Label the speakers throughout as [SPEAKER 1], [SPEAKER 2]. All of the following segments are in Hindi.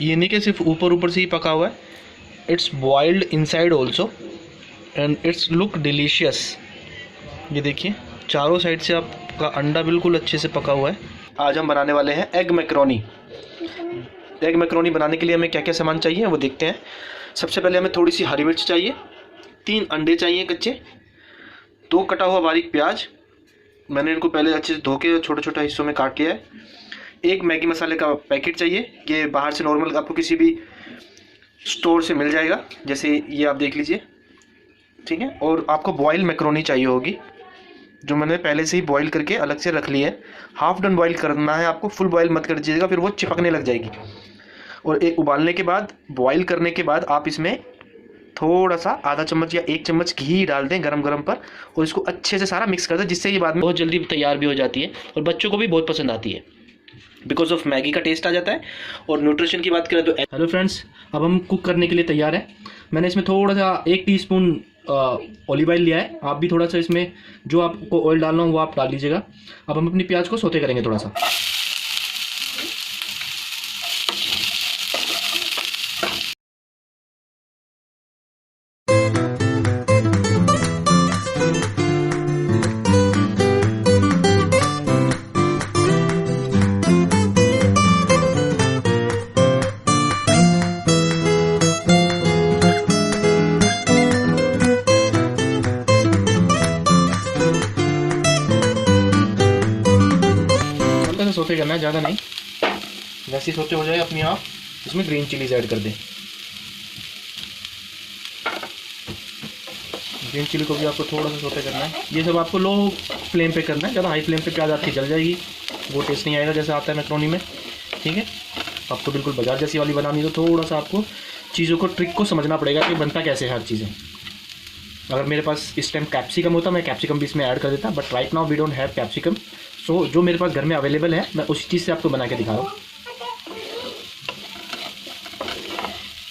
[SPEAKER 1] ये नहीं कि सिर्फ ऊपर ऊपर से ही पका हुआ है, it's boiled inside also and it's look delicious. ये देखिए चारों साइड से आपका अंडा बिल्कुल अच्छे से पका हुआ है। आज हम बनाने वाले हैं एग मैकरोनी। एग मैकरोनी बनाने के लिए हमें क्या क्या सामान चाहिए वो देखते हैं। सबसे पहले हमें थोड़ी सी हरी मिर्च चाहिए, 3 अंडे चाहिए कच्चे, 2 कटा हुआ बारीक प्याज, मैंने इनको पहले अच्छे से धो के छोटे छोटे हिस्सों में काट लिया है। 1 मैगी मसाले का पैकेट चाहिए, ये बाहर से नॉर्मल आपको किसी भी स्टोर से मिल जाएगा, जैसे ये आप देख लीजिए, ठीक है। और आपको बॉयल मैकरोनी चाहिए होगी, जो मैंने पहले से ही बॉईल करके अलग से रख ली है। हाफ डन बॉईल करना है आपको, फुल बॉईल मत कर दीजिएगा, फिर वो चिपकने लग जाएगी। और एक उबालने के बाद, बॉईल करने के बाद आप इसमें थोड़ा सा आधा चम्मच या 1 चम्मच घी डाल दें गरम गरम पर, और इसको अच्छे से सारा मिक्स कर दें, जिससे ये बाद में बहुत जल्दी तैयार भी हो जाती है और बच्चों को भी बहुत पसंद आती है। बिकॉज ऑफ मैगी का टेस्ट आ जाता है। और न्यूट्रिशन की बात करें तो हेलो फ्रेंड्स, अब हम कुक करने के लिए तैयार है। मैंने इसमें थोड़ा सा 1 टीस्पून ऑलिव ऑयल लिया है। आप भी थोड़ा सा इसमें जो आपको ऑयल डालना हो वो आप डाल लीजिएगा। अब हम अपनी प्याज को सौते करेंगे थोड़ा सा। सोते करना है, ज़्यादा नहीं, वैसे ही सोते हो जाए अपने आप। इसमें ग्रीन चिलीज ऐड कर दें। ग्रीन चिली को भी आपको थोड़ा सा सोते करना है। ये सब आपको लो फ्लेम पे करना है, ज़्यादा हाई फ्लेम पे प्याज आपकी जल जाएगी, वो टेस्ट नहीं आएगा जैसे आता है मैकरोनी में, ठीक है। आपको बिल्कुल बाजार जैसी वाली बनानी तो थोड़ा सा आपको चीज़ों को, ट्रिक को समझना पड़ेगा कि बनता कैसे है हर चीज़ें। अगर मेरे पास इस टाइम कैप्सिकम होता, मैं कैप्सिकम भी इसमें ऐड कर देता, but right now we don't have capsicum. So जो मेरे पास घर में अवेलेबल है, मैं उसी चीज़ से आपको बना के दिखा रहा हूँ।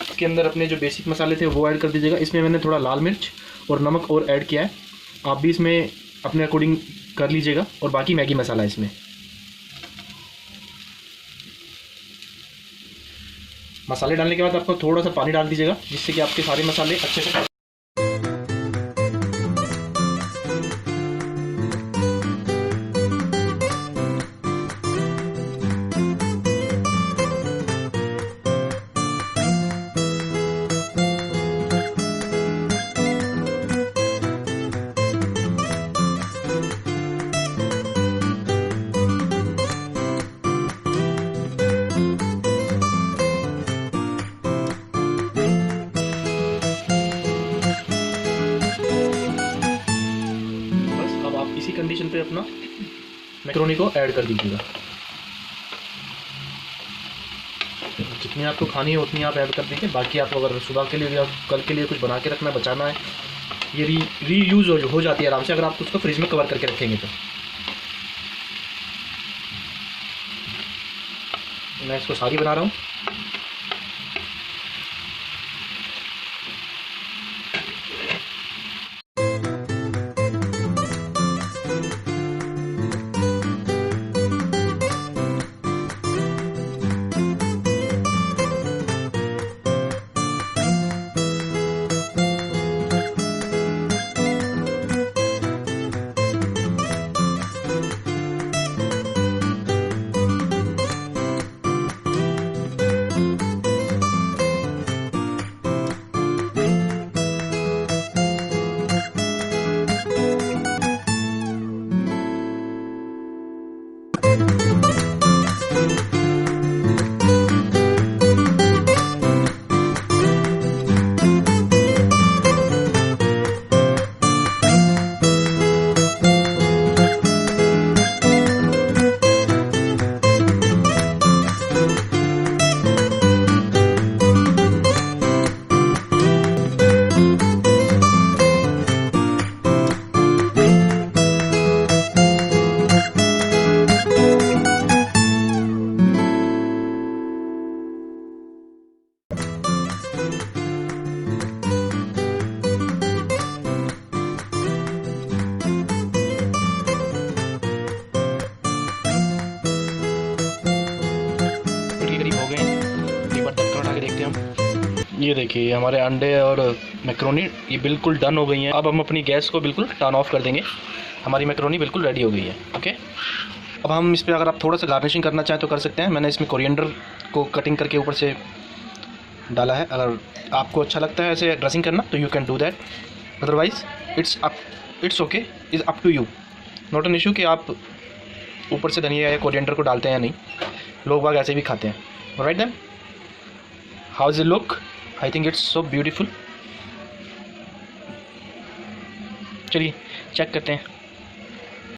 [SPEAKER 1] इसके अंदर अपने जो बेसिक मसाले थे वो ऐड कर दीजिएगा। इसमें मैंने थोड़ा लाल मिर्च और नमक और ऐड किया है, आप भी इसमें अपने अकॉर्डिंग कर लीजिएगा। और बाकी मैगी मसाला इसमें। मसाले डालने के बाद आपको थोड़ा सा पानी डाल दीजिएगा, जिससे कि आपके सारे मसाले अच्छे से कंडीशन पे अपना मैकरोनी को ऐड कर दीजिएगा। जितनी आपको खानी है उतनी आप ऐड कर दीजिए। बाकी आप अगर सुबह के लिए या कल के लिए कुछ बना के रखना है, बचाना है, ये रीयूज हो जाती है आराम से, अगर आप उसको फ्रिज में कवर करके रखेंगे तो। मैं इसको सारी बना रहा हूँ। हम। ये देखिए हमारे अंडे और मैक्रोनी ये बिल्कुल डन हो गई हैं। अब हम अपनी गैस को बिल्कुल टर्न ऑफ कर देंगे। हमारी मैक्रोनी बिल्कुल रेडी हो गई है। ओके, अब हम इस पर अगर आप थोड़ा सा गार्निशिंग करना चाहें तो कर सकते हैं। मैंने इसमें कोरिएंडर को कटिंग करके ऊपर से डाला है। अगर आपको अच्छा लगता है ऐसे ड्रेसिंग करना तो you can do that, otherwise it's okay, is up to you, not an issue कि आप ऊपर से धनिया या कोरिएंडर को डालते हैं या नहीं। लोग बाग ऐसे भी खाते हैं। Right then, how is it look? I think it's so beautiful. चलिए चेक करते हैं।